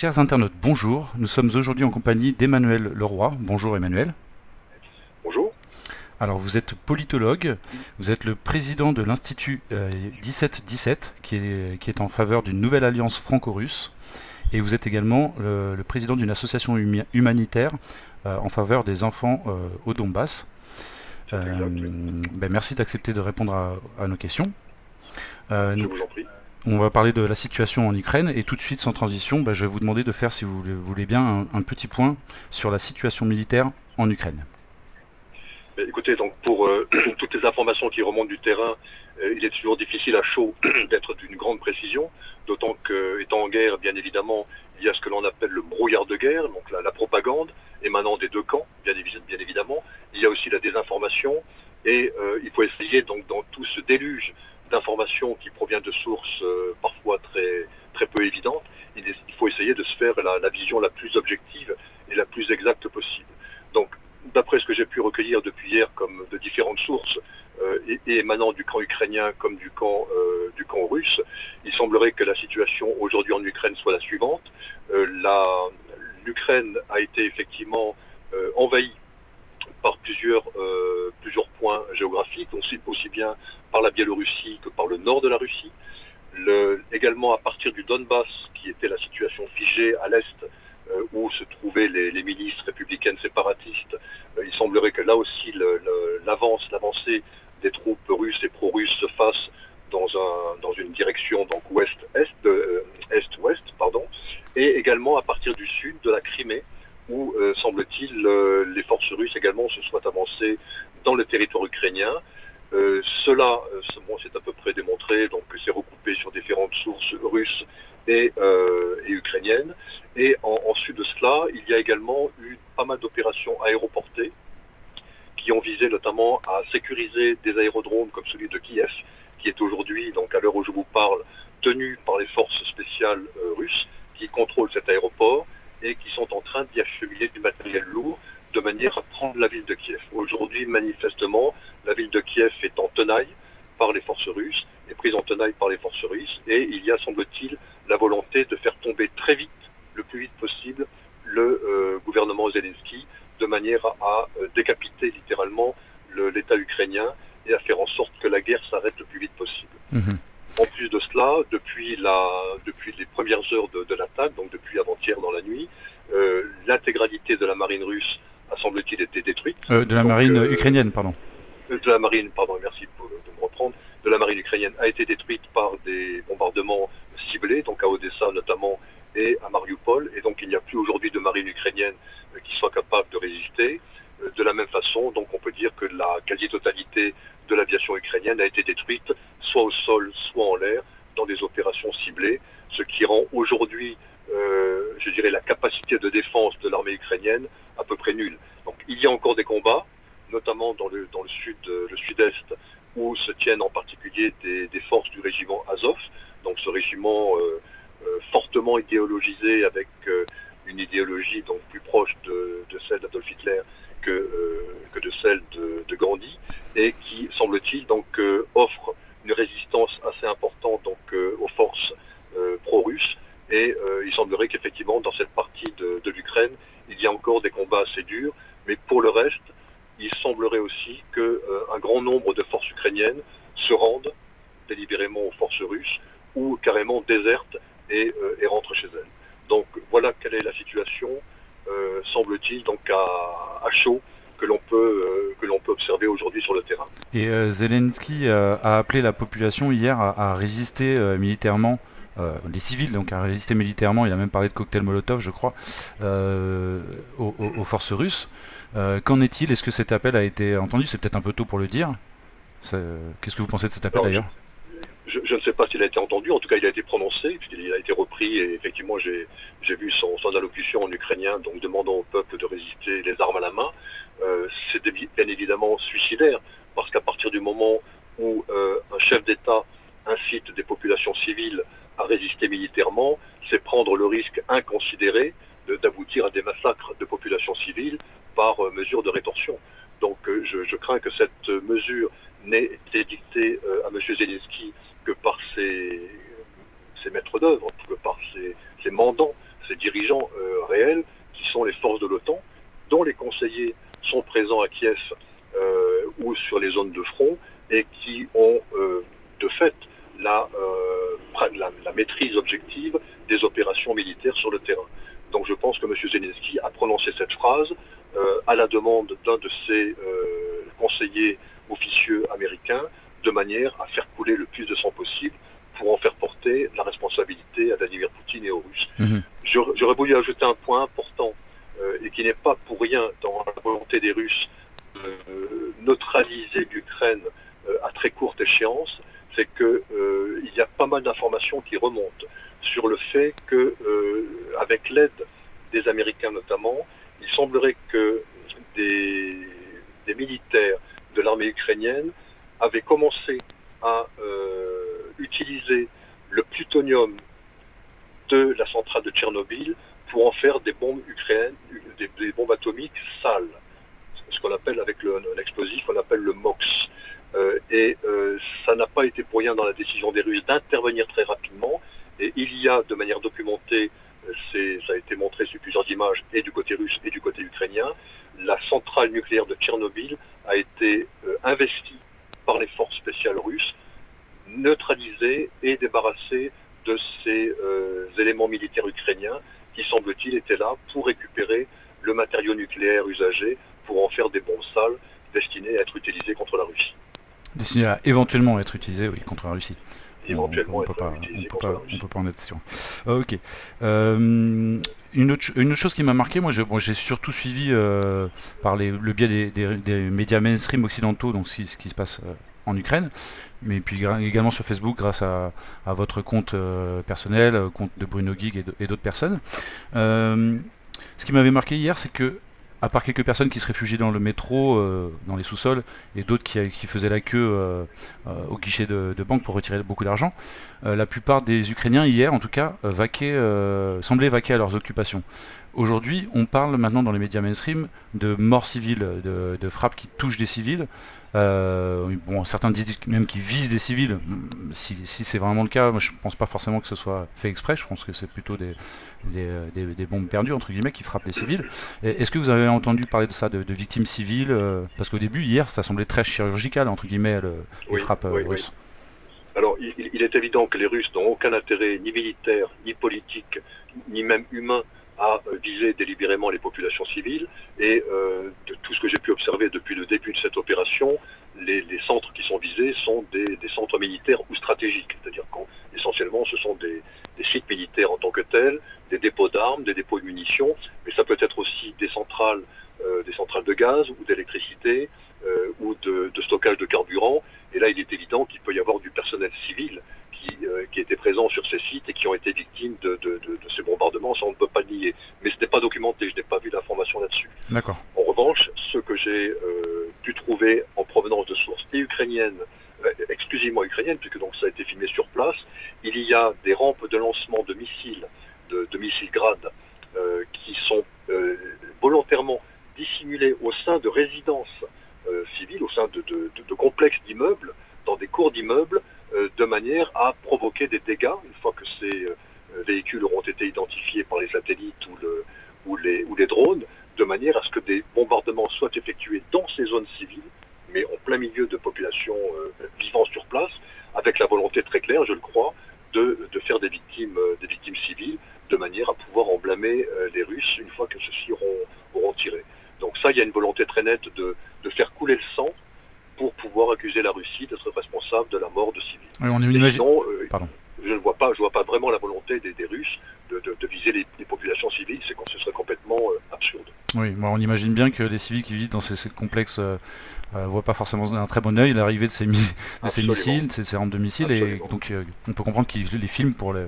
Chers internautes, bonjour. Nous sommes aujourd'hui en compagnie d'Emmanuel Leroy. Bonjour Emmanuel. Bonjour. Alors vous êtes politologue, vous êtes le président de l'Institut 1717 qui est en faveur d'une nouvelle alliance franco-russe et vous êtes également le président d'une association humanitaire en faveur des enfants au Donbass. Merci d'accepter de répondre à nos questions. Je Nous, vous en prie. On va parler de la situation en Ukraine et tout de suite sans transition, je vais vous demander de faire, si vous voulez bien, un petit point sur la situation militaire en Ukraine. Écoutez, donc pour toutes les informations qui remontent du terrain, il est toujours difficile à chaud d'être d'une grande précision, d'autant qu'étant en guerre, bien évidemment, il y a ce que l'on appelle le brouillard de guerre, donc la propagande émanant des deux camps, bien évidemment. Il y a aussi la désinformation et il faut essayer donc dans tout ce déluge d'informations qui provient de sources parfois très peu évidentes, il faut essayer de se faire la vision la plus objective et la plus exacte possible. Donc, d'après ce que j'ai pu recueillir depuis hier comme de différentes sources, et émanant du camp ukrainien comme du camp russe, il semblerait que la situation aujourd'hui en Ukraine soit la suivante. L'Ukraine a été effectivement envahie par plusieurs points géographiques, aussi bien par la Biélorussie que par le nord de la Russie. Également à partir du Donbass, qui était la situation figée à l'est, où se trouvaient les milices républicaines séparatistes, il semblerait que là aussi l'avancée des troupes russes et pro-russes se fasse dans une direction donc est-ouest, et également à partir du sud de la Crimée, où semble-t-il les forces russes également se soient avancées dans le territoire ukrainien. C'est à peu près démontré, donc c'est recoupé sur différentes sources russes et ukrainiennes. Et en sus de cela, il y a également eu pas mal d'opérations aéroportées qui ont visé notamment à sécuriser des aérodromes comme celui de Kiev, qui est aujourd'hui, donc à l'heure où je vous parle, tenu par les forces spéciales russes qui contrôlent cet aéroport et qui sont en train d'y acheminer du matériel lourd de manière à prendre la ville de Kiev. Aujourd'hui, manifestement, la ville de Kiev est en tenaille par les forces russes, est prise en tenaille par les forces russes, et il y a, semble-t-il, la volonté de faire tomber très vite, le plus vite possible, le gouvernement Zelensky, de manière à décapiter littéralement l'État ukrainien et à faire en sorte que la guerre s'arrête le plus vite possible. Mmh. En plus de cela, depuis les premières heures de l'attaque, donc depuis avant-hier dans la nuit, l'intégralité de la marine russe a semble-t-il été détruite. De la marine ukrainienne, pardon. De la marine, pardon, merci de me reprendre, de la marine ukrainienne a été détruite par des bombardements ciblés, donc à Odessa notamment et à Mariupol, et donc il n'y a plus aujourd'hui de marine ukrainienne qui soit capable de résister. De la même façon, donc on peut dire que la quasi-totalité de l'aviation ukrainienne a été détruite, soit au sol, soit en l'air, dans des opérations ciblées, ce qui rend aujourd'hui, je dirais, la capacité de défense de l'armée ukrainienne à peu près nulle. Donc il y a encore des combats, notamment dans le sud-est, où se tiennent en particulier des forces du régiment Azov, donc ce régiment fortement idéologisé avec une idéologie donc plus proche de celle d'Adolf Hitler que de celle de Gandhi, et qui, semble-t-il, donc offre une résistance assez importante donc aux forces pro-russes. Et il semblerait qu'effectivement, dans cette partie de l'Ukraine, il y a encore des combats assez durs, mais pour le reste, il semblerait aussi qu'un grand nombre de forces ukrainiennes se rendent délibérément aux forces russes ou carrément désertent et rentrent chez elles. Donc voilà quelle est la situation, semble-t-il, donc à chaud, que l'on peut observer aujourd'hui sur le terrain. Et Zelensky a appelé la population hier à résister militairement, les civils donc à résister militairement, il a même parlé de cocktail Molotov je crois, aux forces russes. Qu'en est-il? Est-ce que cet appel a été entendu? C'est peut-être un peu tôt pour le dire. Qu'est-ce que vous pensez de cet appel Alors, d'ailleurs? je ne sais pas s'il a été entendu, en tout cas il a été prononcé, puisqu'il a été repris, et effectivement j'ai vu son allocution en ukrainien, donc demandant au peuple de résister les armes à la main. C'est bien évidemment suicidaire, parce qu'à partir du moment où un chef d'État incite des populations civiles à résister militairement, c'est prendre le risque inconsidéré d'aboutir à des massacres de populations civiles par mesure de rétorsion. Donc je crains que cette mesure n'ait été dictée à M. Zelensky que par ses maîtres d'œuvre, que par ses mandants, ces dirigeants réels qui sont les forces de l'OTAN, dont les conseillers sont présents à Kiev ou sur les zones de front et qui ont de fait la maîtrise objective des opérations militaires sur le terrain. Donc je pense que M. Zelensky a prononcé cette phrase à la demande d'un de ses conseillers officieux américains, de manière à faire couler le plus de sang possible pour en faire porter la responsabilité à Vladimir Poutine et aux Russes. J'aurais voulu ajouter un point important et qui n'est pas pour rien dans la volonté des Russes de neutraliser l'Ukraine à très courte échéance, c'est qu'il y a pas mal d'informations qui remontent sur le fait que, avec l'aide des Américains notamment, il semblerait que des militaires de l'armée ukrainienne avaient commencé à utiliser le plutonium de la centrale de Tchernobyl pour en faire des bombes ukrainiennes, des bombes atomiques sales, ce qu'on appelle avec l'explosif, on appelle le MOX. Ça n'a pas été pour rien dans la décision des Russes d'intervenir très rapidement. Et il y a, de manière documentée, ça a été montré sur plusieurs images, et du côté russe et du côté ukrainien, la centrale nucléaire de Tchernobyl a été investie par les forces spéciales russes, neutralisée et débarrassée de ces éléments militaires ukrainiens qui, semble-t-il, étaient là pour récupérer le matériau nucléaire usagé pour en faire des bombes sales destinées à être utilisées contre la Russie. Destinées à éventuellement être utilisées, oui, contre la Russie. Éventuellement, on peut pas en être sûr. Ok. Une autre chose qui m'a marqué, moi j'ai surtout suivi par le biais des médias mainstream occidentaux, donc ce qui se passe en Ukraine, mais puis également sur Facebook grâce à votre compte personnel, compte de Bruno Gig et d'autres personnes. Ce qui m'avait marqué hier, c'est que à part quelques personnes qui se réfugiaient dans le métro, dans les sous-sols, et d'autres qui faisaient la queue au guichet de banque pour retirer beaucoup d'argent, la plupart des Ukrainiens, hier en tout cas, semblaient vaquer à leurs occupations. Aujourd'hui, on parle maintenant dans les médias mainstream de morts civiles, de frappes qui touchent des civils. Certains disent même qu'ils visent des civils. Si c'est vraiment le cas, moi je pense pas forcément que ce soit fait exprès. Je pense que c'est plutôt des bombes perdues entre guillemets qui frappent des civils. Est-ce que vous avez entendu parler de ça, de victimes civiles parce qu'au début, hier, ça semblait très chirurgical entre guillemets les frappes russes. Alors, il est évident que les Russes n'ont aucun intérêt, ni militaire, ni politique, ni même humain, à viser délibérément les populations civiles. Et de tout ce que j'ai pu observer depuis le début de cette opération, les centres qui sont visés sont des centres militaires ou stratégiques. C'est-à-dire qu'essentiellement, ce sont des sites militaires en tant que tels, des dépôts d'armes, des dépôts de munitions, mais ça peut être aussi des centrales de gaz ou d'électricité ou de stockage de carburant. Et là, il est évident qu'il peut y avoir du personnel civil qui était présent sur ces sites et qui ont été victimes de ces bombardements. Ça, on ne peut pas le nier. Mais ce n'est pas documenté, je n'ai pas vu d'informations là-dessus. D'accord. En revanche, ce que j'ai pu trouver en provenance de sources ukrainiennes, exclusivement ukrainiennes, puisque donc ça a été filmé sur place, il y a des rampes de lancement de missiles, de missiles Grad, qui sont volontairement dissimulés au sein de résidences civiles, au sein de complexes d'immeubles, dans des cours d'immeubles, de manière à provoquer des dégâts une fois que ces véhicules auront été identifiés par les satellites ou les drones, de manière à ce que des bombardements soient effectués dans ces zones civiles, mais en plein milieu de populations vivant sur place, avec la volonté très claire, je le crois, de faire des victimes civiles, de manière à pouvoir en blâmer les Russes une fois que ceux-ci auront tiré. Donc ça, il y a une volonté très nette de faire couler le sang pour pouvoir accuser la Russie d'être responsable de la mort de civils. Oui, on imagine... Sinon, je ne vois pas vraiment la volonté des Russes de viser les populations civiles. Ce serait complètement absurde. Oui, on imagine bien que les civils qui vivent dans ces complexes ne voient pas forcément d'un très bon œil l'arrivée de ces missiles, de ces rampes de missiles, absolument. Et donc on peut comprendre qu'ils les filment pour les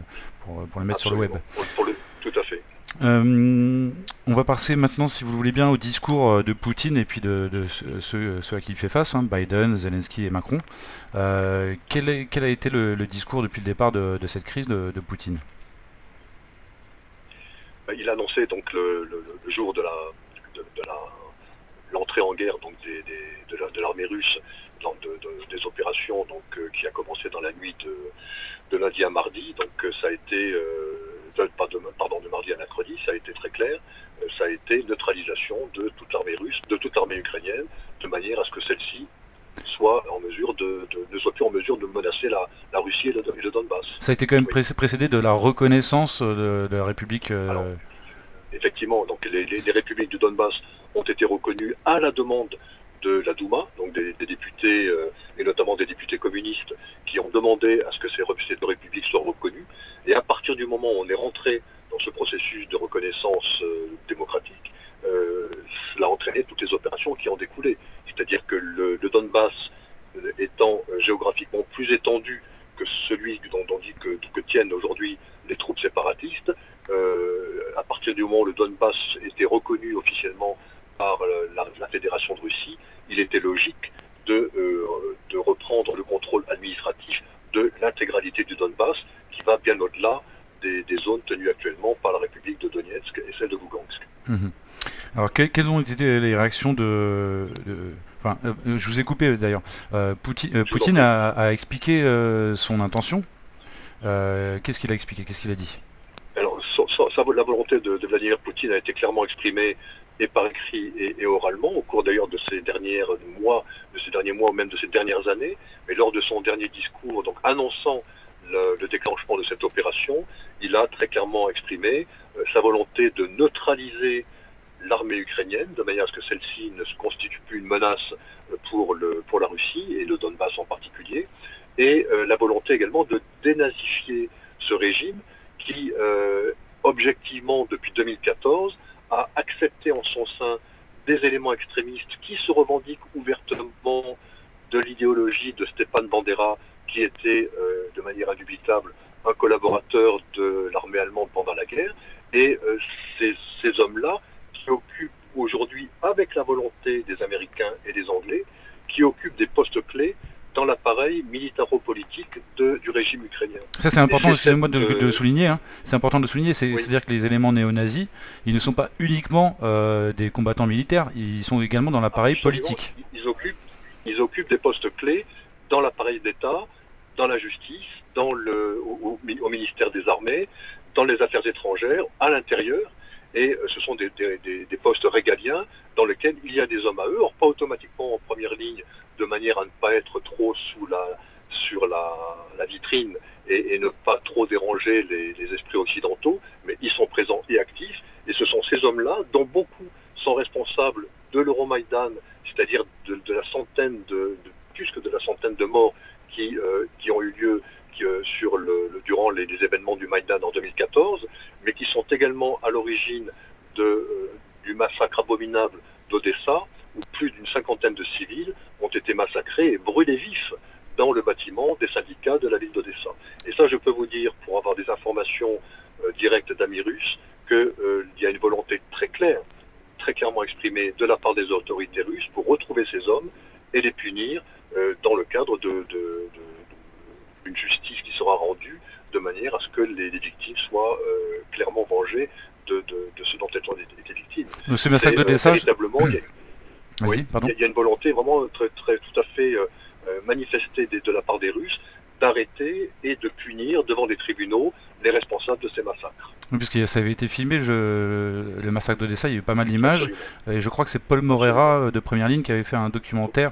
mettre sur le web. Tout à fait. On va passer maintenant, si vous le voulez bien, au discours de Poutine et puis de ceux à qui il fait face, Biden, Zelensky et Macron. Quel a été le discours depuis le départ de cette crise de Poutine ? Il a annoncé donc le jour de l'entrée en guerre donc de l'armée russe, des opérations donc qui a commencé dans la nuit de lundi à mardi. Donc ça a été de mardi à mercredi, ça a été très clair, ça a été neutralisation de toute l'armée russe, de toute l'armée ukrainienne, de manière à ce que celle-ci soit en mesure ne soit plus en mesure de menacer la Russie et le Donbass. Ça a été quand même précédé de la reconnaissance de la République. Alors, effectivement, donc les républiques du Donbass ont été reconnues à la demande de la Douma, donc des députés, et notamment des députés communistes, qui ont demandé à ce que ces deux républiques soient reconnues. Et à partir du moment où on est rentré dans ce processus de reconnaissance démocratique, cela a entraîné toutes les opérations qui en découlaient. C'est-à-dire que le Donbass étant géographiquement plus étendu que celui dont dit que tiennent aujourd'hui les troupes séparatistes, à partir du moment où le Donbass était reconnu officiellement par la Fédération de Russie, il était logique de reprendre le contrôle administratif de l'intégralité du Donbass, qui va bien au-delà des zones tenues actuellement par la République de Donetsk et celle de Lugansk. Mmh. Alors, quelles ont été les réactions Enfin, je vous ai coupé d'ailleurs. Poutine a expliqué son intention. Qu'est-ce qu'il a expliqué? Qu'est-ce qu'il a dit? Alors, la volonté de Vladimir Poutine a été clairement exprimée et par écrit et oralement, au cours d'ailleurs de ces derniers mois ou même de ces dernières années. Mais lors de son dernier discours, donc annonçant le déclenchement de cette opération, il a très clairement exprimé sa volonté de neutraliser l'armée ukrainienne, de manière à ce que celle-ci ne se constitue plus une menace pour la Russie, et le Donbass en particulier, et la volonté également de dénazifier ce régime qui, objectivement, depuis 2014, a accepté en son sein des éléments extrémistes qui se revendiquent ouvertement de l'idéologie de Stepan Bandera, qui était, de manière indubitable, un collaborateur de l'armée allemande pendant la guerre, et ces hommes-là, qui occupent aujourd'hui, avec la volonté des Américains et des Anglais, qui occupent des postes clés dans l'appareil militaro-politique du régime ukrainien. Ça c'est important, excusez-moi de souligner, hein. C'est important de souligner, Oui. c'est-à-dire que les éléments néo-nazis, ils ne sont pas uniquement des combattants militaires, ils sont également dans l'appareil politique. Ils occupent des postes clés dans l'appareil d'État, dans la justice, au ministère des Armées, dans les affaires étrangères, à l'intérieur, et ce sont des postes régaliens dans lesquels il y a des hommes à eux, or pas automatiquement en première ligne, de manière à ne pas être trop sur la vitrine et ne pas trop déranger les esprits occidentaux, mais ils sont présents et actifs, et ce sont ces hommes-là, dont beaucoup sont responsables de l'Euromaïdan, c'est-à-dire de la centaine plus que de la centaine de morts qui ont eu lieu durant les événements du Maïdan en 2014, mais qui sont également à l'origine du massacre abominable d'Odessa, où plus d'une cinquantaine de civils ont été massacrés et brûlés vifs dans le bâtiment des syndicats de la ville d'Odessa. Et ça, je peux vous dire, pour avoir des informations directes d'amis russes, qu'il y a une volonté très clairement exprimée de la part des autorités russes pour retrouver ces hommes et les punir dans le cadre d'une justice qui sera rendue de manière à ce que les victimes soient clairement vengées de ce dont elles ont été victimes. Ce massacre d'Odessa, véritablement, il y a une volonté vraiment tout à fait manifestée de la part des Russes d'arrêter et de punir devant des tribunaux les responsables de ces massacres. Oui, puisque ça avait été filmé, le massacre d'Odessa, il y a eu pas mal d'images, et je crois que c'est Paul Morera de Première Ligne qui avait fait un documentaire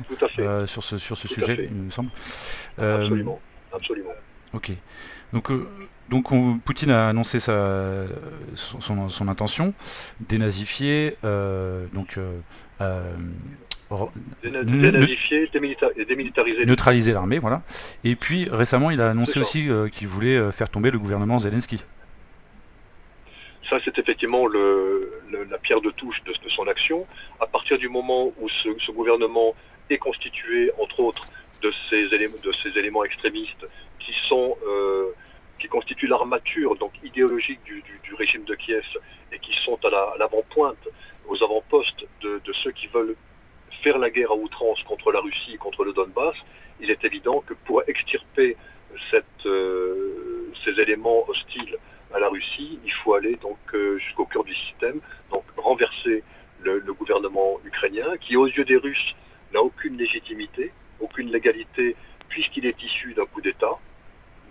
sur ce sujet, il me semble. Absolument. Ok. Donc Poutine a annoncé son intention, dénazifier, dénazifier et démilitariser. Neutraliser l'armée, voilà. Et puis récemment, il a annoncé aussi qu'il voulait faire tomber le gouvernement Zelensky. Ça, c'est effectivement la pierre de touche de son action. À partir du moment où ce gouvernement est constitué, entre autres, de ces éléments extrémistes qui constituent l'armature donc idéologique du régime de Kiev et qui sont à l'avant-pointe, aux avant-postes de ceux qui veulent faire la guerre à outrance contre la Russie, contre le Donbass, il est évident que pour extirper ces éléments hostiles à la Russie, il faut aller donc jusqu'au cœur du système, donc renverser le gouvernement ukrainien, qui aux yeux des Russes n'a aucune légitimité, aucune légalité, puisqu'il est issu d'un coup d'État.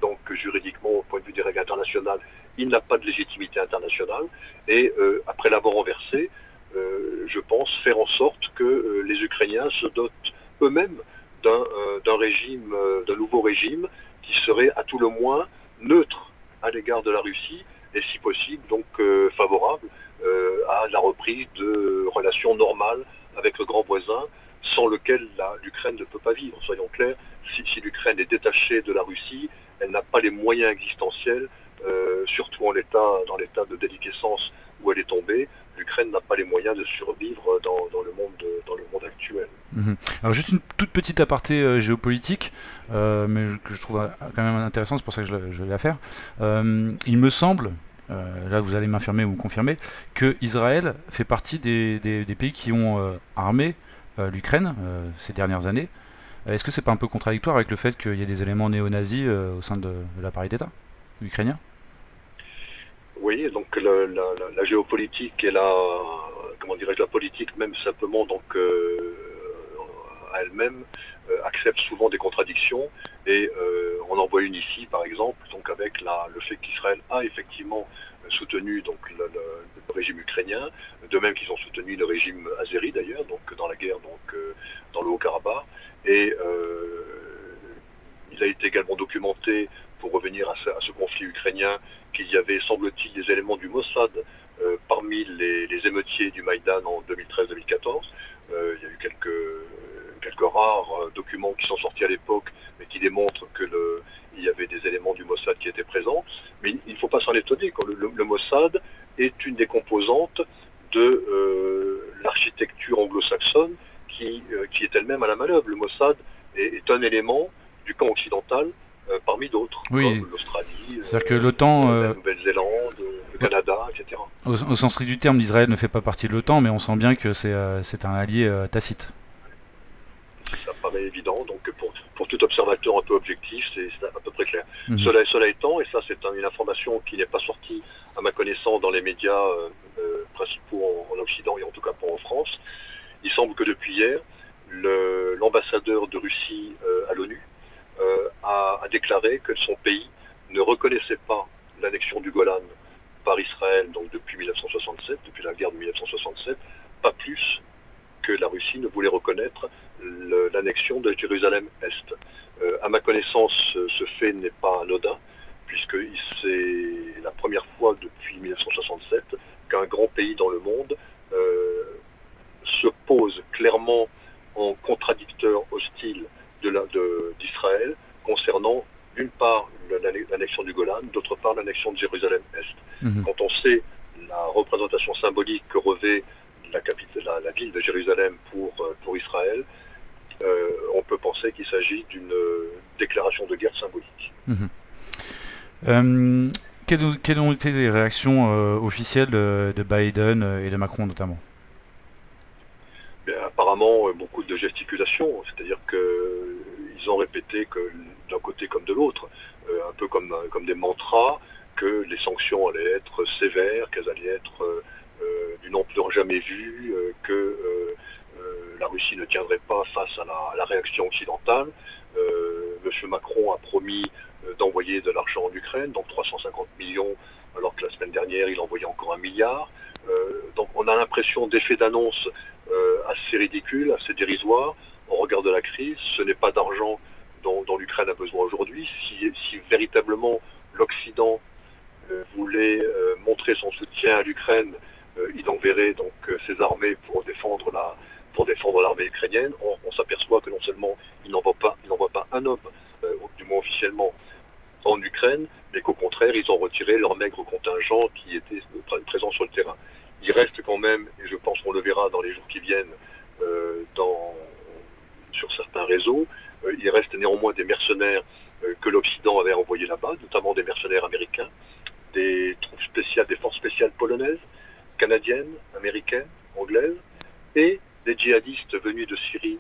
Donc juridiquement, au point de vue des règles internationales, il n'a pas de légitimité internationale, et après l'avoir renversé, je pense faire en sorte que les Ukrainiens se dotent eux-mêmes d'un régime, d'un nouveau régime qui serait à tout le moins neutre à l'égard de la Russie et si possible donc favorable à la reprise de relations normales avec le grand voisin sans lequel l'Ukraine ne peut pas vivre. Soyons clairs, si l'Ukraine est détachée de la Russie, elle n'a pas les moyens existentiels, surtout dans l'état de déliquescence où elle est tombée. L'Ukraine n'a pas les moyens de survivre dans le monde actuel. Mmh. Alors juste une toute petite aparté géopolitique, mais que je trouve quand même intéressant, c'est pour ça que je vais la faire. Il me semble, là vous allez m'affirmer ou me confirmer, que Israël fait partie des pays qui ont armé l'Ukraine ces dernières années. Est-ce que c'est pas un peu contradictoire avec le fait qu'il y ait des éléments néo-nazis au sein de l'appareil d'État ukrainien? Oui, donc la géopolitique et la politique même simplement donc à elle-même accepte souvent des contradictions et on en voit une ici par exemple donc avec le fait qu'Israël a effectivement soutenu donc le régime ukrainien, de même qu'ils ont soutenu le régime azéri d'ailleurs donc dans la guerre donc dans le Haut-Karabakh et il a été également documenté pour revenir à ce conflit ukrainien qu'il y avait semble-t-il des éléments du Mossad parmi les émeutiers du Maïdan en 2013-2014. Il y a eu quelques rares documents qui sont sortis à l'époque, mais qui démontrent qu'il y avait des éléments du Mossad qui étaient présents. Mais il ne faut pas s'en étonner, quand le Mossad est une des composantes de l'architecture anglo-saxonne qui est elle-même à la manœuvre. Le Mossad est un élément du camp occidental parmi d'autres, Oui, comme l'Australie, c'est-à-dire que l'OTAN, la Nouvelle-Zélande, le Canada, etc. au sens strict du terme, l'Israël ne fait pas partie de l'OTAN, mais on sent bien que c'est un allié tacite. Ça paraît évident, donc pour tout observateur un peu objectif, c'est à peu près clair. Mmh. Cela étant, et ça c'est une information qui n'est pas sortie à ma connaissance dans les médias principaux en Occident et en tout cas pas en France, il semble que depuis hier, l'ambassadeur de Russie à l'ONU a déclaré que son pays ne reconnaissait pas l'annexion du Golan par Israël donc depuis 1967, depuis la guerre de 1967, pas plus que la Russie ne voulait reconnaître l'annexion de Jérusalem-Est. À ma connaissance, ce fait n'est pas anodin, puisque c'est la première fois depuis 1967 qu'un grand pays dans le monde se pose clairement en contradicteur hostile d'Israël concernant d'une part l'annexion du Golan, d'autre part l'annexion de Jérusalem-Est. Mmh. Quand on sait la représentation symbolique que revêt la ville de Jérusalem pour Israël, on peut penser qu'il s'agit d'une déclaration de guerre symbolique. Mmh. Quelles ont été les réactions officielles de Biden et de Macron notamment? Apparemment, beaucoup de gesticulations, c'est-à-dire qu'ils ont répété que d'un côté comme de l'autre, un peu comme des mantras, que les sanctions allaient être sévères, qu'elles allaient être d'une ampleur jamais vue, que la Russie ne tiendrait pas face à la réaction occidentale. M. Macron a promis d'envoyer de l'argent en Ukraine, donc 350 millions, alors que la semaine dernière il envoyait encore 1 milliard. Donc on a l'impression d'effets d'annonce assez ridicules, assez dérisoires au regard de la crise. Ce n'est pas d'argent dont l'Ukraine a besoin aujourd'hui. Si véritablement l'Occident voulait montrer son soutien à l'Ukraine, il enverrait donc ses armées pour défendre l'armée ukrainienne. On s'aperçoit que non seulement il n'envoie pas un homme, du moins officiellement, en Ukraine, mais qu'au contraire, ils ont retiré leur maigre contingent qui était présent sur le terrain. Il reste quand même, et je pense qu'on le verra dans les jours qui viennent, sur certains réseaux, il reste néanmoins des mercenaires que l'Occident avait envoyés là-bas, notamment des mercenaires américains, des troupes spéciales, des forces spéciales polonaises, canadiennes, américaines, anglaises, et des djihadistes venus de Syrie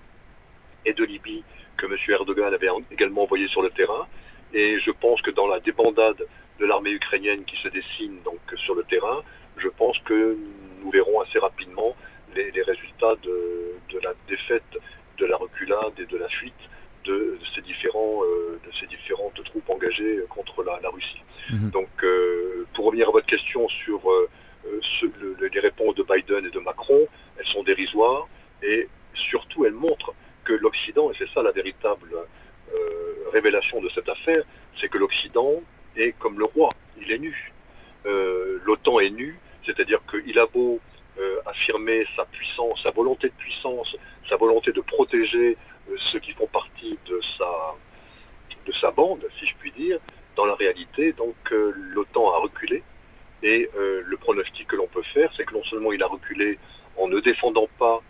et de Libye que M. Erdogan avait également envoyés sur le terrain. Et je pense que dans la débandade de l'armée ukrainienne qui se dessine donc sur le terrain, je pense que nous verrons assez rapidement les résultats de la défaite, de la reculade et de la fuite de ces différentes troupes engagées contre la Russie. Mmh. Donc pour revenir à votre question sur les réponses de Biden et de Macron, elles sont dérisoires et surtout elles montrent que l'Occident, et c'est ça la véritable révélation de cette affaire, c'est que l'Occident est comme le roi, il est nu. L'OTAN est nu, c'est-à-dire qu'il a beau affirmer sa puissance, sa volonté de puissance, sa volonté de protéger ceux qui font partie de sa bande, si je puis dire, dans la réalité, donc l'OTAN a reculé. Et le pronostic que l'on peut faire, c'est que non seulement il a reculé en ne défendant pas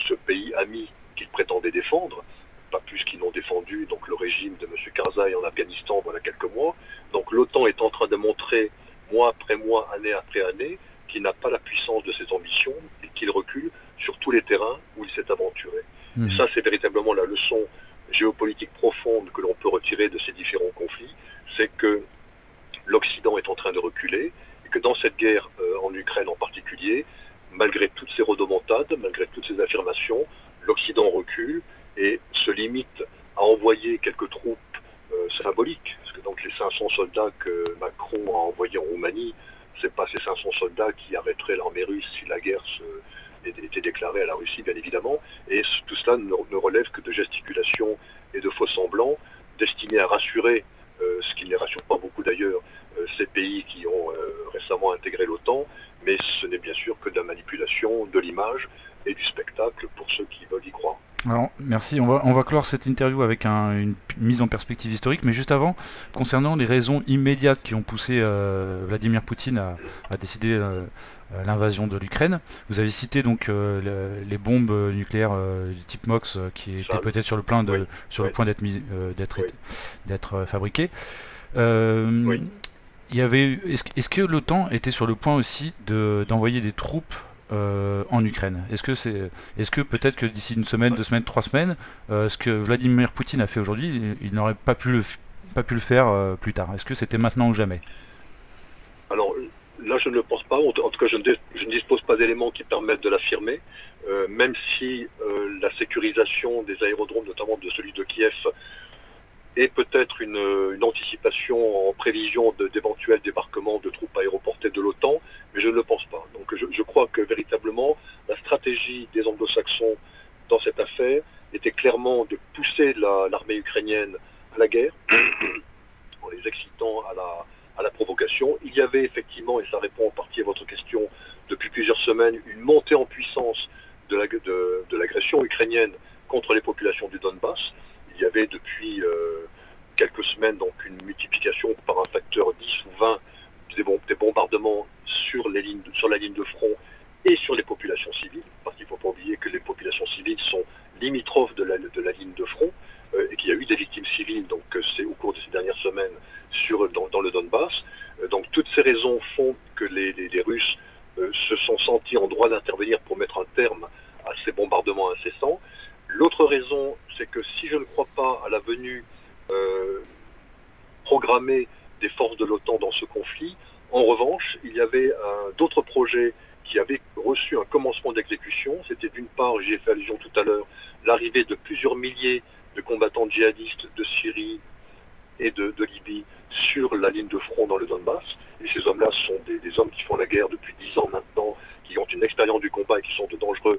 ce pays ami qu'ils prétendaient défendre, pas plus qu'ils n'ont défendu donc le régime de M. Karzai en Afghanistan voilà quelques mois. Donc l'OTAN est en train de montrer, mois après mois, année après année, qu'il n'a pas la puissance de ses ambitions et qu'il recule sur tous les terrains où il s'est aventuré. Et ça, c'est véritablement la leçon géopolitique profonde que l'on peut retirer de ces différents conflits, c'est que l'Occident est en train de reculer et que dans cette guerre en Ukraine en particulier, malgré toutes ces rodomontades, malgré toutes ces affirmations, l'Occident recule et se limite à envoyer quelques troupes symboliques. Parce que donc les 500 soldats que Macron a envoyés en Roumanie, c'est pas ces 500 soldats qui arrêteraient l'armée russe si la guerre était déclarée à la Russie, bien évidemment. Et tout cela ne relève que de gesticulations et de faux semblants destinés à rassurer, ce qui ne les rassure pas beaucoup d'ailleurs, ces pays qui ont récemment intégré l'OTAN, mais ce n'est bien sûr que de la manipulation de l'image et du spectacle pour ceux qui veulent y croire. Alors, merci. On va clore cette interview avec une mise en perspective historique, mais juste avant, concernant les raisons immédiates qui ont poussé Vladimir Poutine à décider l'invasion de l'Ukraine, vous avez cité donc les bombes nucléaires du type MOX qui étaient peut-être sur le point d'être fabriquées. Oui. Est-ce que l'OTAN était sur le point aussi d'envoyer des troupes en Ukraine? Est-ce que peut-être que d'ici une semaine, 2 semaines, 3 semaines, ce que Vladimir Poutine a fait aujourd'hui, il n'aurait pas pu le faire plus tard? Est-ce que c'était maintenant ou jamais? Alors là, je ne le pense pas. En tout cas, je ne dispose pas d'éléments qui permettent de l'affirmer, même si la sécurisation des aérodromes, notamment de celui de Kiev, est peut-être une anticipation en prévision d'éventuels débarquements de troupes aéroportées de l'OTAN, mais je ne le pense pas. Donc je crois que véritablement la stratégie des anglo-saxons dans cette affaire était clairement de pousser l'armée ukrainienne à la guerre, en les excitant à la provocation. Il y avait effectivement, et ça répond en partie à votre question, depuis plusieurs semaines, une montée en puissance de l'agression ukrainienne contre les populations du Donbass. Il y avait depuis quelques semaines donc une multiplication par un facteur 10 ou 20 des bombardements sur la ligne de front et sur les populations civiles, parce qu'il ne faut pas oublier que les populations civiles sont limitrophes de la ligne de front et qu'il y a eu des victimes civiles donc c'est au cours de ces dernières semaines dans le Donbass. Donc toutes ces raisons font que les Russes se sont sentis en droit d'intervenir pour mettre un terme à ces bombardements incessants. L'autre raison, c'est que si je ne crois pas à la venue programmée des forces de l'OTAN dans ce conflit, en revanche, il y avait d'autres projets qui avaient reçu un commencement d'exécution. C'était d'une part, j'y ai fait allusion tout à l'heure, l'arrivée de plusieurs milliers de combattants djihadistes de Syrie et de Libye sur la ligne de front dans le Donbass. Et ces hommes-là sont des hommes qui font la guerre depuis 10 ans maintenant, qui ont une expérience du combat et qui sont de dangereux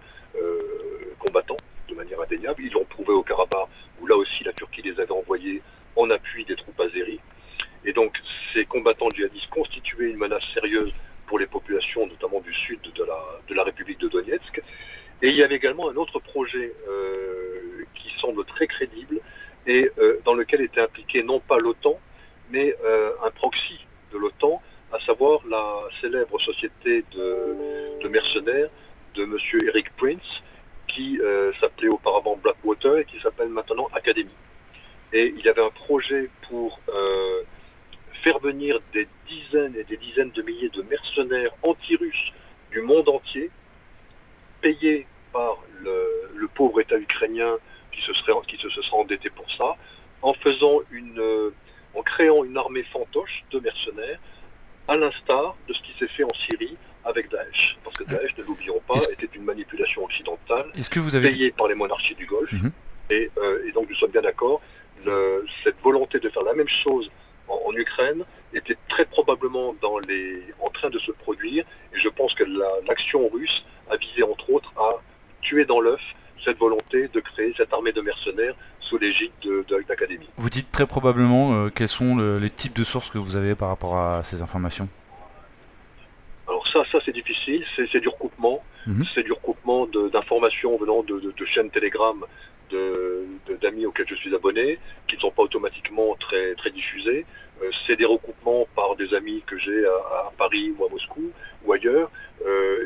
combattants, de manière indéniable. Ils l'ont prouvé au Karabakh, où là aussi la Turquie les avait envoyés en appui des troupes azéries. Et donc ces combattants djihadistes constituaient une menace sérieuse pour les populations, notamment du sud de la République de Donetsk. Et il y avait également un autre projet qui semble très crédible et dans lequel était impliqué non pas l'OTAN, mais un proxy de l'OTAN, à savoir la célèbre société de mercenaires de M. Eric Prince, qui s'appelait auparavant Blackwater et qui s'appelle maintenant Academy. Et il y avait un projet pour faire venir des dizaines et des dizaines de milliers de mercenaires anti-russes du monde entier, payés par le pauvre État ukrainien qui se serait endetté pour ça, en créant une armée fantoche de mercenaires, à l'instar de ce qui s'est fait en Syrie avec Daesh. Parce que Daesh, ne l'oublions pas, était une manipulation occidentale payée par les monarchies du Golfe. Et donc nous sommes bien d'accord, cette volonté de faire la même chose en Ukraine était très probablement en train de se produire, et je pense que l'action russe a visé entre autres à tuer dans l'œuf cette volonté de créer cette armée de mercenaires sous l'égide d'Académie. Vous dites très probablement, quels sont les types de sources que vous avez par rapport à ces informations? Alors ça c'est difficile, c'est du recoupement, c'est du recoupement d'informations venant de chaînes Telegram d'amis auxquels je suis abonné, qui ne sont pas automatiquement très, très diffusés. C'est des recoupements par des amis que j'ai à Paris ou à Moscou ou ailleurs,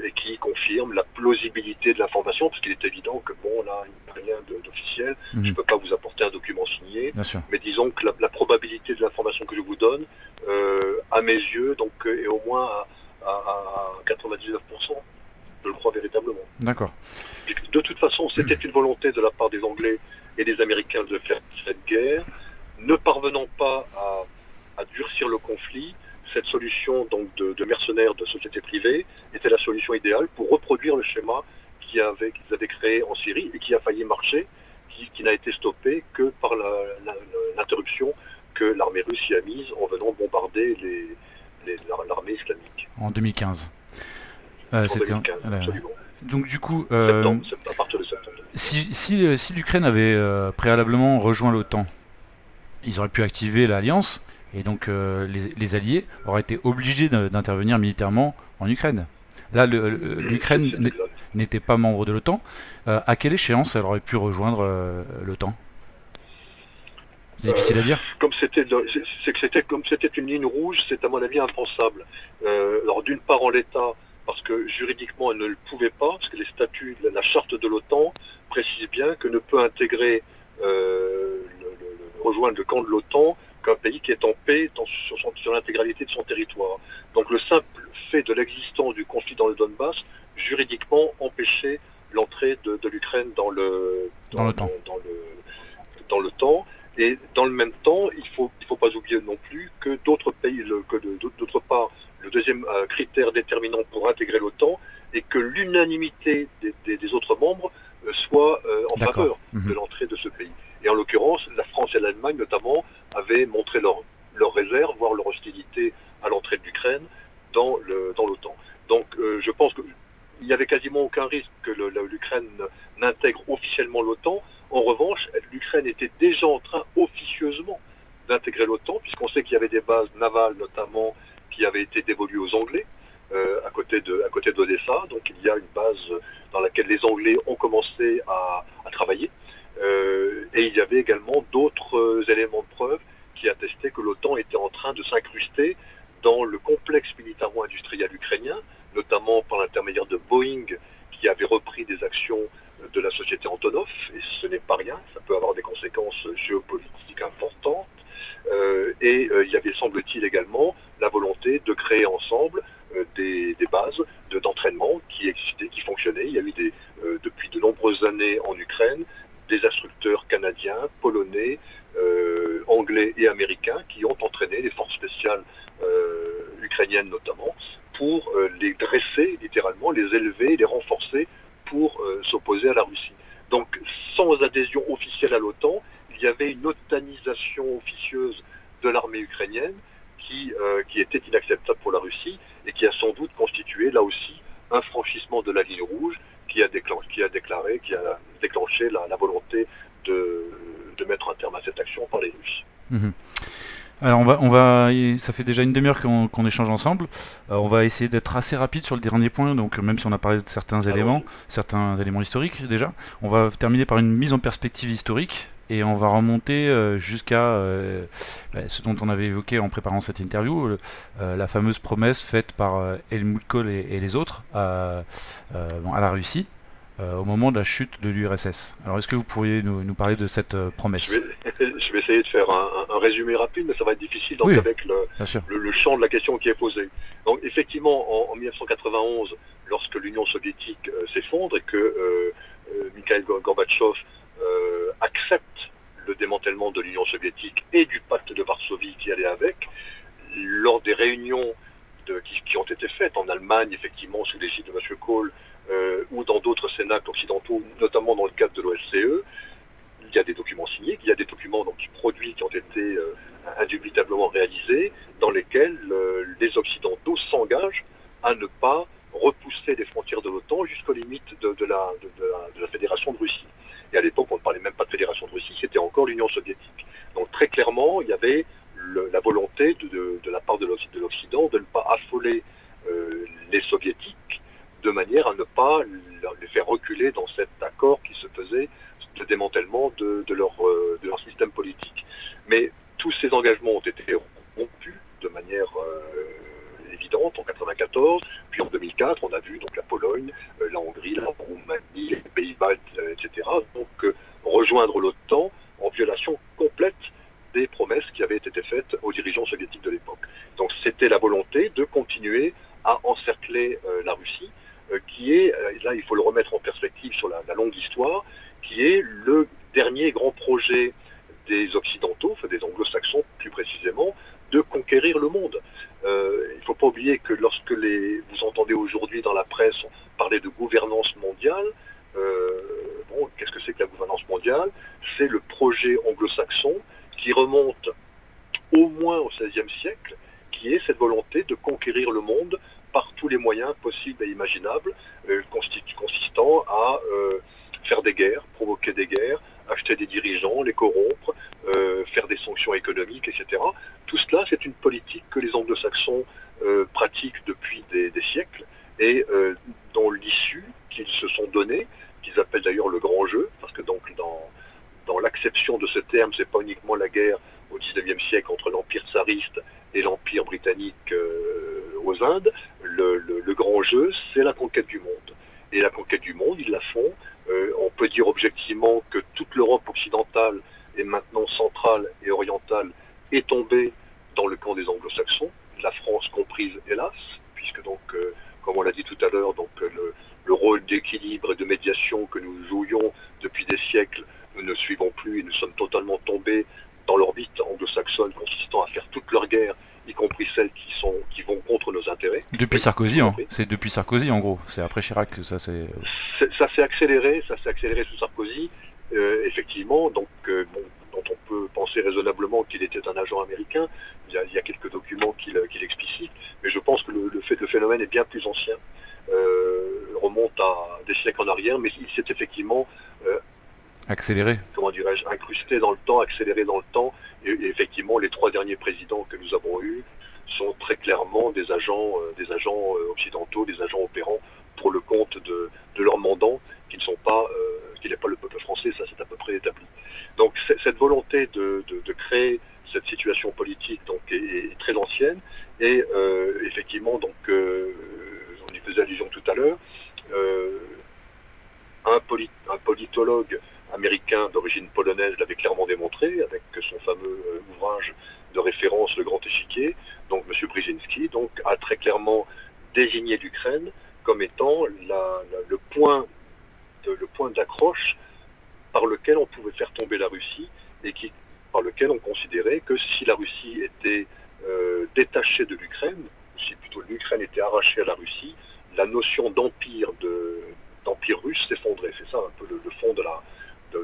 et qui confirment la plausibilité de l'information, parce qu'il est évident que bon, là, il n'y a rien d'officiel, je ne peux pas vous apporter un document signé, mais disons que la probabilité de l'information que je vous donne, à mes yeux, donc, est au moins à 99%. Je le crois véritablement. D'accord. De toute façon, c'était une volonté de la part des Anglais et des Américains de faire cette guerre. Ne parvenant pas à durcir le conflit, cette solution donc de mercenaires de sociétés privées était la solution idéale pour reproduire le schéma qu'ils avaient créé en Syrie et qui a failli marcher, qui n'a été stoppé que par l'interruption que l'armée russe y a mise en venant bombarder l'armée islamique. En 2015. C'était 2015, absolument. Donc du coup, à partir de septembre. Si l'Ukraine avait préalablement rejoint l'OTAN, ils auraient pu activer l'alliance, et donc les alliés auraient été obligés d'intervenir militairement en Ukraine. Là, l'Ukraine n'était pas membre de l'OTAN. À quelle échéance elle aurait pu rejoindre l'OTAN? C'est difficile à dire. Comme c'était une ligne rouge, c'est à mon avis impensable. Alors d'une part en l'état, parce que juridiquement elle ne le pouvait pas, parce que les statuts, la charte de l'OTAN précise bien que ne peut intégrer, rejoindre le camp de l'OTAN qu'un pays qui est en paix sur l'intégralité de son territoire. Donc le simple fait de l'existence du conflit dans le Donbass, juridiquement empêchait l'entrée de l'Ukraine dans l'OTAN. Et dans le même temps, il faut pas oublier non plus que d'autres pays, d'autre part, le deuxième critère déterminant pour intégrer l'OTAN est que l'unanimité des autres membres soit en faveur de l'entrée de ce pays. Et en l'occurrence, la France et l'Allemagne notamment avaient montré leur réserve, voire leur hostilité à l'entrée de l'Ukraine dans l'OTAN. Donc je pense qu'il n'y avait quasiment aucun risque que l'Ukraine n'intègre officiellement l'OTAN. En revanche, l'Ukraine était déjà en train officieusement d'intégrer l'OTAN, puisqu'on sait qu'il y avait des bases navales notamment qui avaient été dévolues aux Anglais à côté d'Odessa. Donc il y a une base dans laquelle les Anglais ont commencé à travailler. Et il y avait également d'autres éléments de preuve qui attestaient que l'OTAN était en train de s'incruster dans le complexe militaro-industriel ukrainien, notamment par l'intermédiaire de Boeing, qui avait repris des actions de la société Antonov, et ce n'est pas rien, ça peut avoir des conséquences géopolitiques importantes. Et il y avait, semble-t-il, également la volonté de créer ensemble des bases d'entraînement qui existaient, qui fonctionnaient. Il y a eu depuis de nombreuses années en Ukraine des instructeurs canadiens, polonais, anglais et américains qui ont entraîné les forces spéciales ukrainiennes notamment pour les dresser littéralement, les élever, les renforcer pour s'opposer à la Russie. Donc sans adhésion officielle à l'OTAN, il y avait une otanisation officieuse de l'armée ukrainienne qui était inacceptable pour la Russie et qui a sans doute constitué là aussi un franchissement de la ligne rouge qui a déclenché la volonté de mettre un terme à cette action par les Russes. Alors ça fait déjà une demi-heure qu'on échange ensemble. On va essayer d'être assez rapide sur le dernier point. Donc même si on a parlé de certains éléments historiques déjà, on va terminer par une mise en perspective historique et on va remonter jusqu'à ce dont on avait évoqué en préparant cette interview, la fameuse promesse faite par Helmut Kohl et les autres à la Russie. Au moment de la chute de l'URSS. Alors est-ce que vous pourriez nous parler de cette promesse? Je vais essayer de faire un résumé rapide, mais ça va être difficile donc, avec le champ de la question qui est posée. Donc effectivement, en 1991, lorsque l'Union soviétique s'effondre et que Mikhail Gorbatchev accepte le démantèlement de l'Union soviétique et du pacte de Varsovie qui allait avec, lors des réunions qui ont été faites en Allemagne, effectivement, sous l'égide de M. Kohl, ou dans d'autres cénacles occidentaux, notamment dans le cadre de l'OSCE, il y a des documents signés, il y a des documents produits qui ont été indubitablement réalisés, dans lesquels les Occidentaux s'engagent à ne pas repousser les frontières de l'OTAN jusqu'aux limites de la Fédération de Russie. Et à l'époque, on ne parlait même pas de Fédération de Russie, c'était encore l'Union soviétique. Donc très clairement, il y avait la volonté de la part de l'Occident de ne pas affoler les soviétiques de manière à ne pas les faire reculer dans cet accord qui se faisait de démantèlement de leur système politique. Mais tous ces engagements ont été rompus de manière évidente en 1994, puis en 2004, on a vu donc la Pologne, la Hongrie, la Roumanie, les Pays-Bas, etc. Donc rejoindre l'OTAN en violation complète des promesses qui avaient été faites aux dirigeants soviétiques de l'époque. Donc c'était la volonté de continuer à encercler la Russie, qui est, là il faut le remettre en perspective sur la longue histoire, qui est le dernier grand projet des Occidentaux, enfin des Anglo-Saxons plus précisément, de conquérir le monde. Il ne faut pas oublier que lorsque vous entendez aujourd'hui dans la presse parler de gouvernance mondiale, qu'est-ce que c'est que la gouvernance mondiale? C'est le projet anglo-saxon qui remonte au moins au XVIe siècle, qui est cette volonté de conquérir le monde par tous les moyens possibles et imaginables, consistant à faire des guerres, provoquer des guerres, acheter des dirigeants, les corrompre, faire des sanctions économiques, etc. Tout cela, c'est une politique que les anglo-saxons pratiquent depuis des siècles et dont l'issue qu'ils se sont donnée, qu'ils appellent d'ailleurs le grand jeu, parce que donc dans l'acception de ce terme, c'est pas uniquement la guerre au XIXe siècle entre l'Empire tsariste et l'Empire britannique aux Indes. Le grand jeu, c'est la conquête du monde. Et la conquête du monde, ils la font. On peut dire objectivement que toute l'Europe occidentale et maintenant centrale et orientale est tombée dans le camp des anglo-saxons, la France comprise hélas, puisque donc, comme on l'a dit tout à l'heure, donc le rôle d'équilibre et de médiation que nous jouions depuis des siècles, nous ne suivons plus et nous sommes totalement tombés dans l'orbite anglo-saxonne consistant à faire toutes leurs guerres, y compris celles qui vont contre nos intérêts. Depuis Sarkozy, c'est depuis Sarkozy en gros, c'est après Chirac que ça s'est... Ça s'est accéléré sous Sarkozy, effectivement, donc dont on peut penser raisonnablement qu'il était un agent américain. Il y a quelques documents qui l'explicitent, mais je pense que le phénomène est bien plus ancien, remonte à des siècles en arrière, mais il s'est effectivement accéléré. Comment dirais-je, incrusté dans le temps, accéléré dans le temps, et effectivement les 3 derniers présidents que nous avons eus sont très clairement des agents occidentaux, des agents opérants pour le compte de leurs mandants, qui n'est pas le peuple français, ça c'est à peu près établi. Donc cette volonté de créer cette situation politique donc, est très ancienne, et effectivement, donc, on y faisait allusion tout à l'heure, un politologue américain d'origine polonaise l'avait clairement démontré avec son fameux ouvrage de référence, Le Grand Échiquier. Donc M. Brzezinski donc, a très clairement désigné l'Ukraine comme étant le point d'accroche par lequel on pouvait faire tomber la Russie et par lequel on considérait que si la Russie était détachée de l'Ukraine, ou si plutôt l'Ukraine était arrachée à la Russie, la notion d'empire russe s'effondrait. C'est ça un peu le fond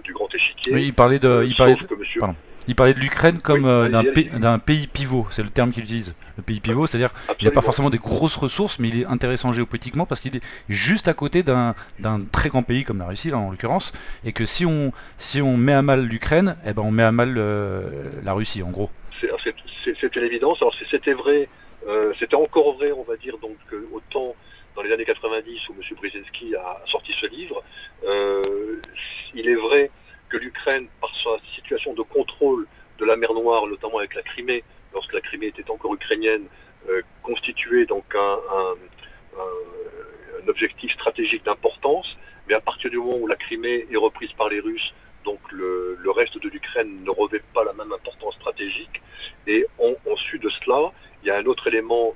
du Grand Échiquier. Oui, il parlait de l'Ukraine comme d'un pays pivot, c'est le terme qu'il utilise. Le pays pivot, c'est-à-dire qu'il n'a pas forcément des grosses ressources, mais il est intéressant géopolitiquement parce qu'il est juste à côté d'un très grand pays comme la Russie, là, en l'occurrence, et que si on met à mal l'Ukraine, eh ben on met à mal la Russie, en gros. C'était l'évidence. Alors c'était vrai, c'était encore vrai, on va dire, donc autant dans les années 90 où M. Brzezinski a sorti ce livre, il est vrai que l'Ukraine, par sa situation de contrôle de la mer Noire, notamment avec la Crimée, lorsque la Crimée était encore ukrainienne, constituait donc un objectif stratégique d'importance, mais à partir du moment où la Crimée est reprise par les Russes, donc le reste de l'Ukraine ne revêt pas la même importance stratégique, et en sus de cela, il y a un autre élément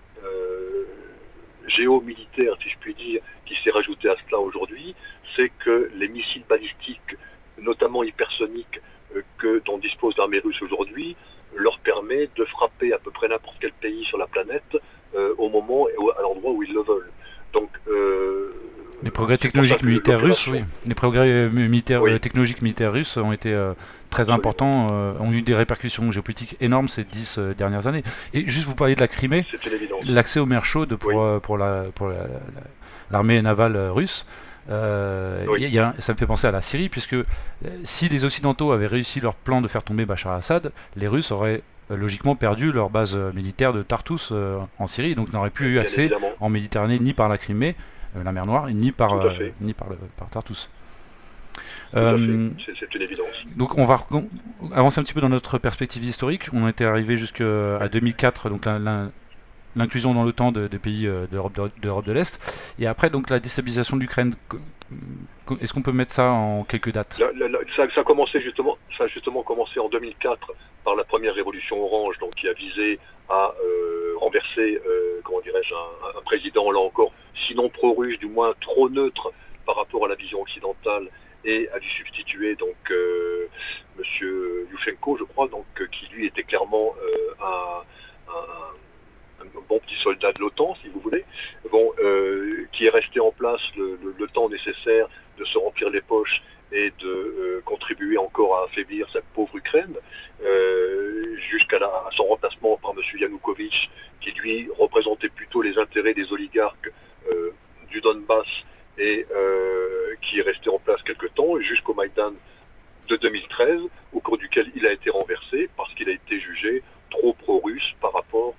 géomilitaire, si je puis dire, qui s'est rajouté à cela aujourd'hui, c'est que les missiles balistiques, notamment hypersoniques, dont dispose l'armée russe aujourd'hui, leur permet de frapper à peu près n'importe quel pays sur la planète au moment et à l'endroit où ils le veulent. Donc, les progrès technologiques militaires russes, oui. Les progrès technologiques militaires russes ont été très importants, ont eu des répercussions géopolitiques énormes ces 10 dernières années. Et juste, vous parliez de la Crimée, l'accès aux mers chaudes pour l'armée navale russe. Ça me fait penser à la Syrie, puisque si les Occidentaux avaient réussi leur plan de faire tomber Bachar al-Assad, les Russes auraient logiquement perdu leur base militaire de Tartous en Syrie, donc n'auraient plus eu accès en Méditerranée ni par la Crimée, la mer Noire, ni par Tartous. C'est une évidence. Donc on va avancer un petit peu dans notre perspective historique. On était arrivé jusqu'à 2004, donc l'inclusion dans l'OTAN des pays d'Europe de l'Est. Et après, donc la déstabilisation de l'Ukraine. Est-ce qu'on peut mettre ça en quelques dates? Ça a justement commencé en 2004 par la première révolution orange, donc qui a visé à renverser, un président là encore, sinon pro-russe, du moins trop neutre par rapport à la vision occidentale, et à lui substituer donc Monsieur Yushchenko, je crois, donc qui lui était clairement un bon petit soldat de l'OTAN, si vous voulez, qui est resté en place le temps nécessaire de se remplir les poches et de contribuer encore à affaiblir cette pauvre Ukraine, jusqu'à son remplacement par M. Yanukovych, qui lui représentait plutôt les intérêts des oligarques du Donbass et qui est resté en place quelque temps, jusqu'au Maïdan de 2013, au cours duquel il a été renversé parce qu'il a été jugé trop pro-russe par rapport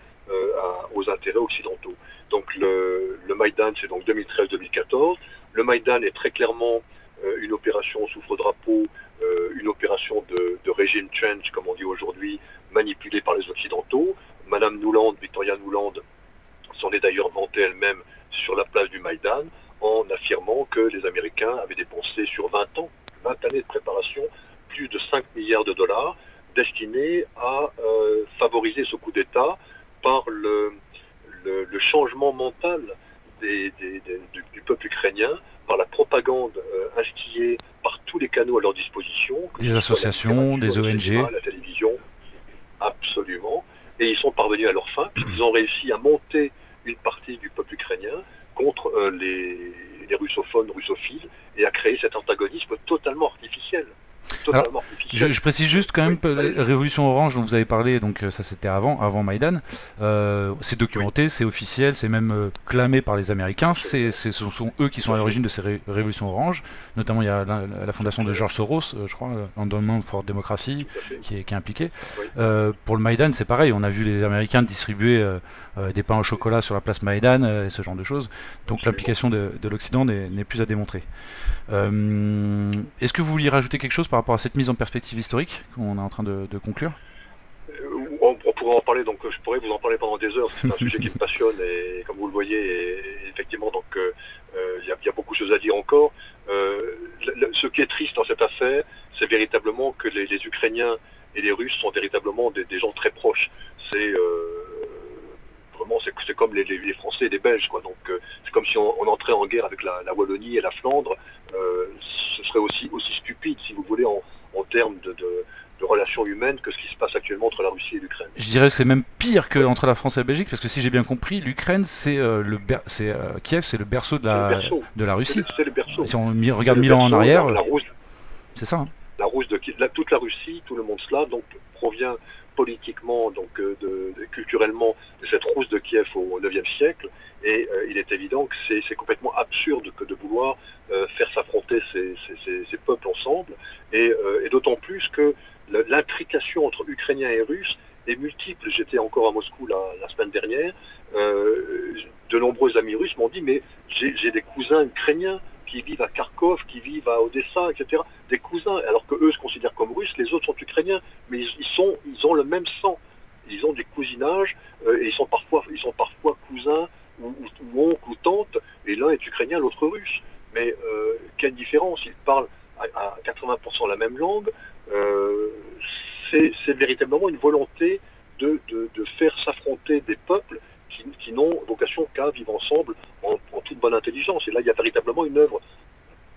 aux intérêts occidentaux. Donc le Maïdan, c'est donc 2013-2014. Le Maïdan est très clairement une opération souffre-drapeau, une opération de régime change, comme on dit aujourd'hui, manipulée par les Occidentaux. Madame Nuland, Victoria Nuland, s'en est d'ailleurs vantée elle-même sur la place du Maïdan, en affirmant que les Américains avaient dépensé sur 20 années de préparation, plus de 5 milliards de dollars, destinés à favoriser ce coup d'État par le changement mental du peuple ukrainien, par la propagande instillée par tous les canaux à leur disposition. Des associations, des ONG. La télévision, absolument. Et ils sont parvenus à leur fin. Ils ont réussi à monter une partie du peuple ukrainien contre les russophiles, et à créer cet antagonisme totalement artificiel. Alors, je précise juste quand même, la Révolution Orange dont vous avez parlé, donc ça c'était avant Maïdan, c'est documenté, c'est officiel, c'est même clamé par les Américains, ce sont eux qui sont à l'origine de ces Révolutions Orange, notamment il y a la fondation de George Soros, je crois, Endowment for Democracy, qui est impliqué. Pour le Maïdan c'est pareil, on a vu les Américains distribuer des pains au chocolat sur la place Maïdan, et ce genre de choses, donc l'implication de l'Occident n'est plus à démontrer. Est-ce que vous vouliez rajouter quelque chose par rapport à cette mise en perspective historique qu'on est en train de conclure? On pourrait en parler, donc je pourrais vous en parler pendant des heures. C'est un sujet qui me passionne, et comme vous le voyez, effectivement, donc il y a beaucoup de choses à dire encore. Ce qui est triste dans cette affaire, c'est véritablement que les Ukrainiens et les Russes sont véritablement des gens très proches. Vraiment, c'est comme les Français et les Belges, quoi. Donc c'est comme si on entrait en guerre avec la Wallonie et la Flandre. Ce serait aussi stupide, si vous voulez, en termes de relations humaines, que ce qui se passe actuellement entre la Russie et l'Ukraine. Je dirais que c'est même pire qu'entre la France et la Belgique, parce que si j'ai bien compris, l'Ukraine, Kiev, c'est le berceau de la Russie. C'est le berceau. Si on regarde 1000 ans en arrière, c'est ça. Hein. Toute la Russie, tout le monde slave, donc provient politiquement, donc culturellement, de cette Rousse de Kiev au IXe siècle, et il est évident que c'est complètement absurde de vouloir faire s'affronter ces peuples ensemble, et d'autant plus que l'intrication entre Ukrainiens et Russes est multiple. J'étais encore à Moscou la semaine dernière, de nombreux amis russes m'ont dit, mais j'ai des cousins ukrainiens qui vivent à Kharkov, qui vivent à Odessa, etc. Des cousins, alors que eux se considèrent comme russes, les autres sont ukrainiens, mais ils ont le même sang. Ils ont des cousinages, et ils sont parfois cousins ou oncles ou tantes, et l'un est ukrainien, l'autre russe. Mais quelle différence? Ils parlent à 80% la même langue. C'est véritablement une volonté de faire s'affronter des peuples qui n'ont vocation qu'à vivre ensemble en toute bonne intelligence. Et là, il y a véritablement une œuvre,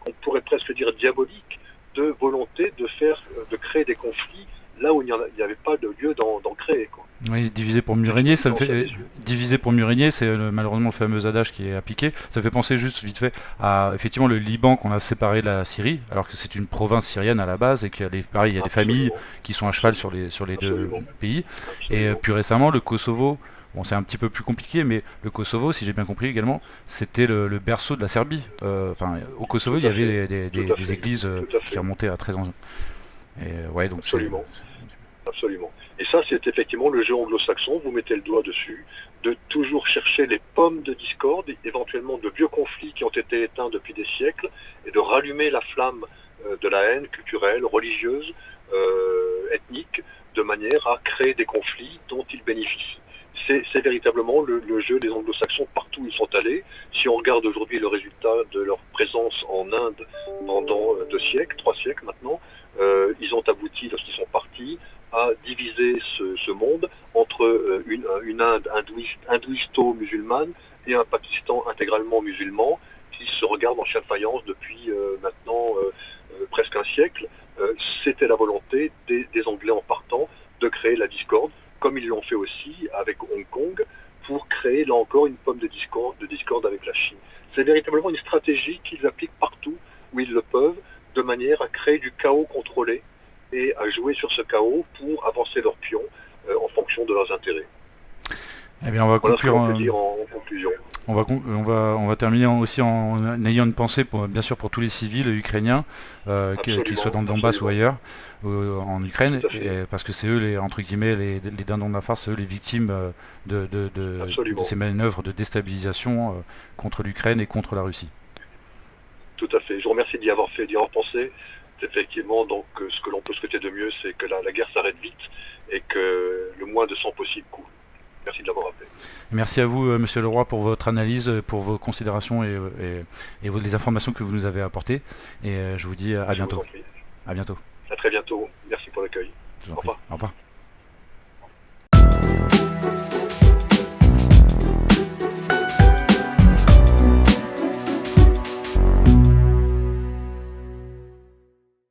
on pourrait presque dire diabolique, de volonté de créer des conflits là où il n'y avait pas de lieu d'en créer, quoi. Oui, diviser pour mieux régner, ça me fait diviser pour mieux régner, c'est malheureusement le fameux adage qui est appliqué. Ça fait penser juste vite fait à effectivement le Liban qu'on a séparé de la Syrie, alors que c'est une province syrienne à la base et pareil, il y a des familles qui sont à cheval sur les deux pays. Et plus récemment, le Kosovo. Bon, c'est un petit peu plus compliqué, mais le Kosovo, si j'ai bien compris également, c'était le berceau de la Serbie. Au Kosovo, il y avait des églises qui remontaient à 13 ans. Et, ouais, donc absolument. Absolument. Et ça, c'est effectivement le jeu anglo-saxon, vous mettez le doigt dessus, de toujours chercher les pommes de discorde, éventuellement de vieux conflits qui ont été éteints depuis des siècles, et de rallumer la flamme de la haine culturelle, religieuse, ethnique, de manière à créer des conflits dont ils bénéficient. C'est véritablement le jeu des anglo-saxons partout où ils sont allés. Si on regarde aujourd'hui le résultat de leur présence en Inde pendant 2 siècles, 3 siècles maintenant, ils ont abouti, lorsqu'ils sont partis, à diviser ce monde entre une Inde hindouisto-musulmane et un Pakistan intégralement musulman qui se regardent en chien de faïence depuis maintenant presque un siècle. C'était la volonté des Anglais en partant de créer la discorde, comme ils l'ont fait aussi avec Hong Kong, pour créer là encore une pomme de discorde avec la Chine. C'est véritablement une stratégie qu'ils appliquent partout où ils le peuvent, de manière à créer du chaos contrôlé et à jouer sur ce chaos pour avancer leurs pions en fonction de leurs intérêts. Eh bien, on va conclure ce qu'on peut dire en conclusion. On va terminer aussi en ayant une pensée bien sûr pour tous les civils ukrainiens, qu'ils soient dans le Donbass ou ailleurs, en Ukraine, parce que c'est eux entre guillemets les dindons de la farce, c'est eux les victimes de ces manœuvres de déstabilisation contre l'Ukraine et contre la Russie. Tout à fait. Je vous remercie d'y avoir pensé. Effectivement, donc ce que l'on peut souhaiter de mieux, c'est que la guerre s'arrête vite et que le moins de sang possible coule. Merci de l'avoir rappelé. Merci à vous, Monsieur Leroy, pour votre analyse, pour vos considérations et les informations que vous nous avez apportées. Et je vous dis à bientôt. À bientôt. À très bientôt. Merci pour l'accueil. Au revoir. Au revoir.